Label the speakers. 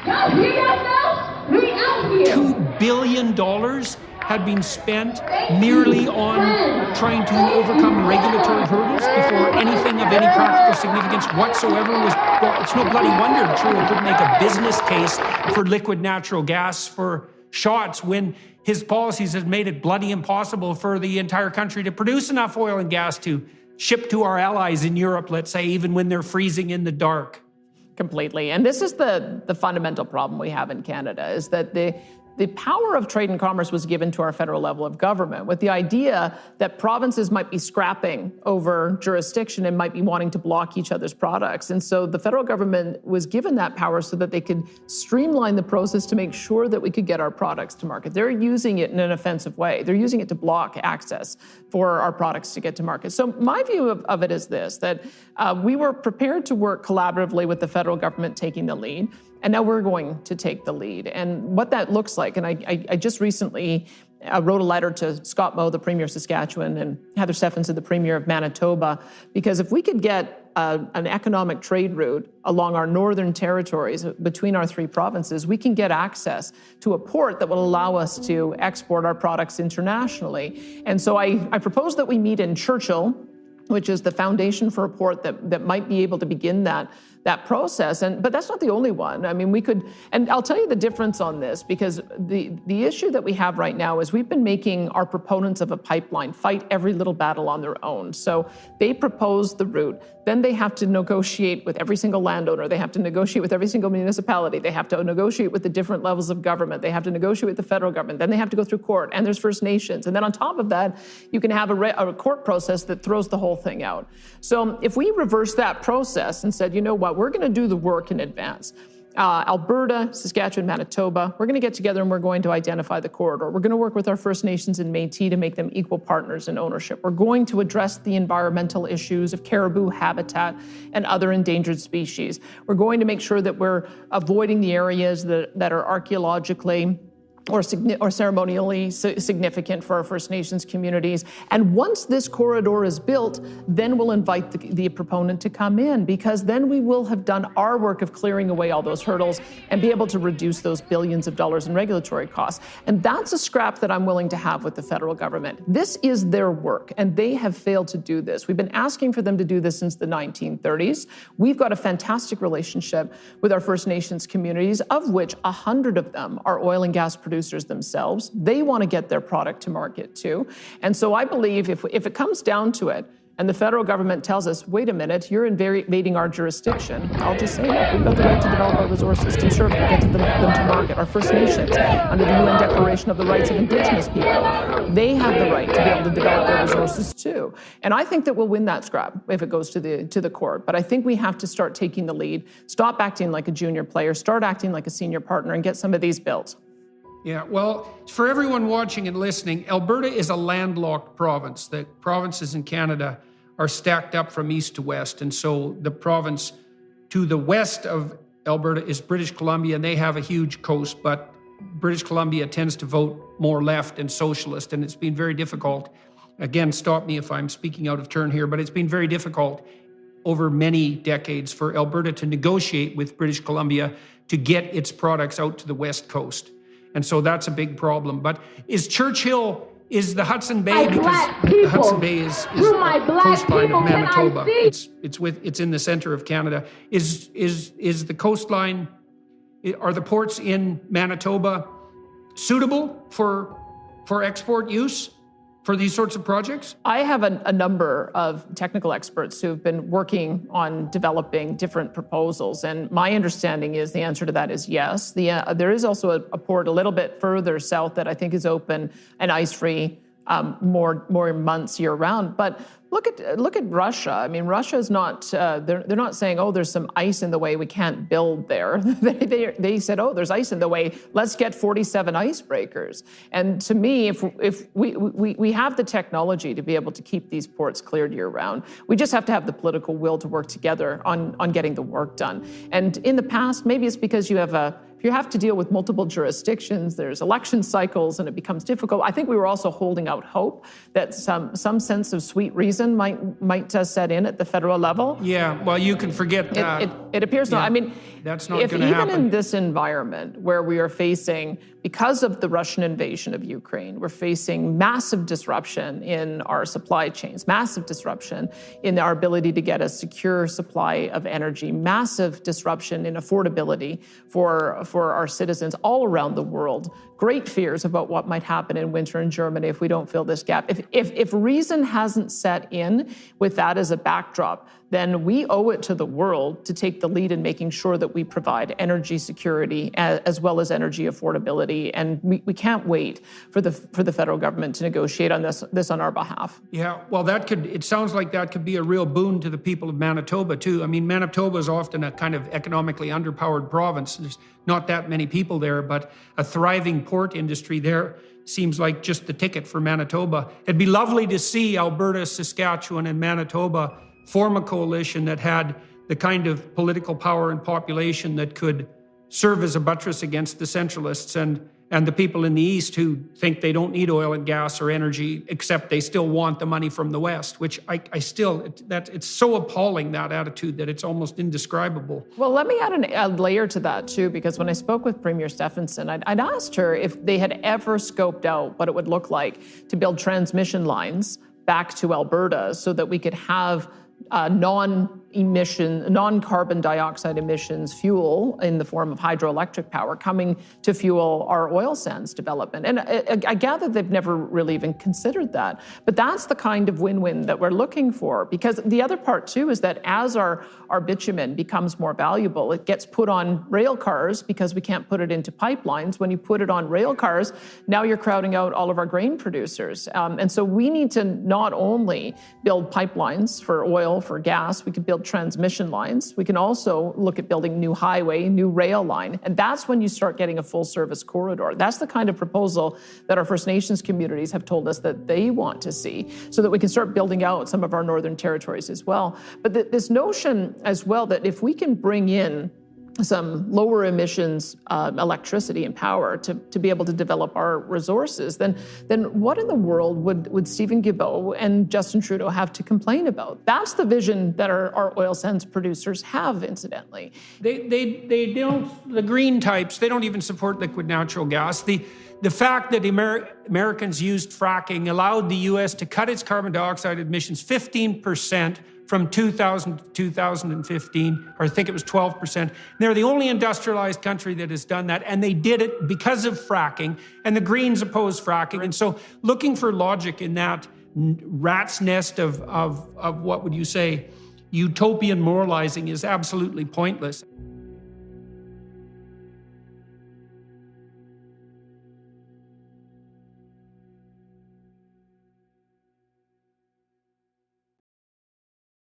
Speaker 1: $2 billion had been spent merely on trying to overcome regulatory hurdles before anything of any practical significance whatsoever was brought. It's no bloody wonder Trudeau couldn't make a business case for liquid natural gas for shots when his policies have made it bloody impossible for the entire country to produce enough oil and gas to ship to our allies in Europe, let's say, even when they're freezing in the dark.
Speaker 2: Completely. And this is the fundamental problem we have in Canada, is that the power of trade and commerce was given to our federal level of government with the idea that provinces might be scrapping over jurisdiction and might be wanting to block each other's products. And so the federal government was given that power so that they could streamline the process to make sure that we could get our products to market. They're using it in an offensive way. They're using it to block access for our products to get to market. So my view of it is this, that we were prepared to work collaboratively with the federal government taking the lead. And now we're going to take the lead. And what that looks like, and I just recently wrote a letter to Scott Moe, the Premier of Saskatchewan, and Heather Stephenson, the Premier of Manitoba, because if we could get an economic trade route along our northern territories between our three provinces, we can get access to a port that will allow us to export our products internationally. And so I propose that we meet in Churchill, which is the foundation for a port that might be able to begin that process. But that's not the only one. I mean, we could, and I'll tell you the difference on this, because the issue that we have right now is we've been making our proponents of a pipeline fight every little battle on their own. So they propose the route, then they have to negotiate with every single landowner, they have to negotiate with every single municipality, they have to negotiate with the different levels of government, they have to negotiate with the federal government, then they have to go through court, and there's First Nations. And then on top of that, you can have a court process that throws the whole thing out. So if we reverse that process and said, you know what, we're going to do the work in advance. Alberta, Saskatchewan, Manitoba, we're going to get together and we're going to identify the corridor. We're going to work with our First Nations and Métis to make them equal partners in ownership. We're going to address the environmental issues of caribou habitat and other endangered species. We're going to make sure that we're avoiding the areas that are archaeologically or ceremonially significant for our First Nations communities. And once this corridor is built, then we'll invite the proponent to come in, because then we will have done our work of clearing away all those hurdles and be able to reduce those billions of dollars in regulatory costs. And that's a scrap that I'm willing to have with the federal government. This is their work, and they have failed to do this. We've been asking for them to do this since the 1930s. We've got a fantastic relationship with our First Nations communities, of which 100 of them are oil and gas producers themselves. They want to get their product to market too. And so I believe if it comes down to it, and the federal government tells us, wait a minute, you're invading our jurisdiction, I'll just say, look, we've got the right to develop our resources, conserve them, get them to market. Our First Nations, under the UN Declaration of the Rights of Indigenous People, they have the right to be able to develop their resources too. And I think that we'll win that scrap if it goes to the court. But I think we have to start taking the lead, stop acting like a junior player, start acting like a senior partner, and get some of these built.
Speaker 1: Yeah, well, for everyone watching and listening, Alberta is a landlocked province. The provinces in Canada are stacked up from east to west. And so the province to the west of Alberta is British Columbia, and they have a huge coast, but British Columbia tends to vote more left and socialist, and it's been very difficult. Again, stop me if I'm speaking out of turn here, but it's been very difficult over many decades for Alberta to negotiate with British Columbia to get its products out to the west coast. And so that's a big problem. But is Churchill, is the Hudson Bay, because the Hudson Bay is the coastline of Manitoba. It's in the center of Canada. Is the coastline, are the ports in Manitoba suitable for export use for these sorts of projects? I have a number of technical experts who've been working on developing different proposals, and my understanding is the answer to that is yes. There is also a port a little bit further south that I think is open and ice-free more months year-round. But look at Russia. I mean, Russia is not. They're not saying, oh, there's some ice in the way, we can't build there. They said, oh, there's ice in the way, let's get 47 icebreakers. And to me, if we have the technology to be able to keep these ports cleared year-round, we just have to have the political will to work together on getting the work done. And in the past, maybe it's because you have a
Speaker 2: if you have to deal with multiple jurisdictions, there's election cycles, and it becomes difficult. I think we were also holding out hope that some sense of sweet reason might set in at the federal level.
Speaker 1: Yeah, well, you can forget that.
Speaker 2: It appears not. I mean,
Speaker 1: that's not
Speaker 2: if
Speaker 1: going to happen.
Speaker 2: Even in this environment where we are facing, because of the Russian invasion of Ukraine, we're facing massive disruption in our supply chains, massive disruption in our ability to get a secure supply of energy, massive disruption in affordability for our citizens all around the world. Great fears about what might happen in winter in Germany if we don't fill this gap. If reason hasn't set in with that as a backdrop, then we owe it to the world to take the lead in making sure that we provide energy security as well as energy affordability. And we can't wait for the federal government to negotiate on this on our behalf.
Speaker 1: Yeah, well, it sounds like that could be a real boon to the people of Manitoba, too. I mean, Manitoba is often a kind of economically underpowered province. There's not that many people there, but a thriving port industry there seems like just the ticket for Manitoba. It'd be lovely to see Alberta, Saskatchewan, and Manitoba form a coalition that had the kind of political power and population that could serve as a buttress against the centralists and the people in the East who think they don't need oil and gas or energy, except they still want the money from the West, which it's so appalling, that attitude, that it's almost indescribable.
Speaker 2: Well, let me add a layer to that, too, because when I spoke with Premier Stephenson, I'd asked her if they had ever scoped out what it would look like to build transmission lines back to Alberta so that we could have non-carbon dioxide emissions fuel in the form of hydroelectric power coming to fuel our oil sands development. And I gather they've never really even considered that. But that's the kind of win-win that we're looking for. Because the other part, too, is that as our bitumen becomes more valuable, it gets put on rail cars because we can't put it into pipelines. When you put it on rail cars, now you're crowding out all of our grain producers. And so we need to not only build pipelines for oil, for gas, we could build transmission lines. We can also look at building new highway, new rail line. And that's when you start getting a full service corridor. That's the kind of proposal that our First Nations communities have told us that they want to see so that we can start building out some of our northern territories as well. But this notion as well that if we can bring in some lower emissions electricity and power to be able to develop our resources, then what in the world would Stephen Guilbeault and Justin Trudeau have to complain about? That's the vision that our oil sands producers have, incidentally.
Speaker 1: They don't, the green types, they don't even support liquid natural gas. The fact that Americans used fracking allowed the U.S. to cut its carbon dioxide emissions 15% from 2000 to 2015, or I think it was 12%. They're the only industrialized country that has done that, and they did it because of fracking, and the Greens oppose fracking. And so looking for logic in that rat's nest of what would you say, utopian moralizing is absolutely pointless.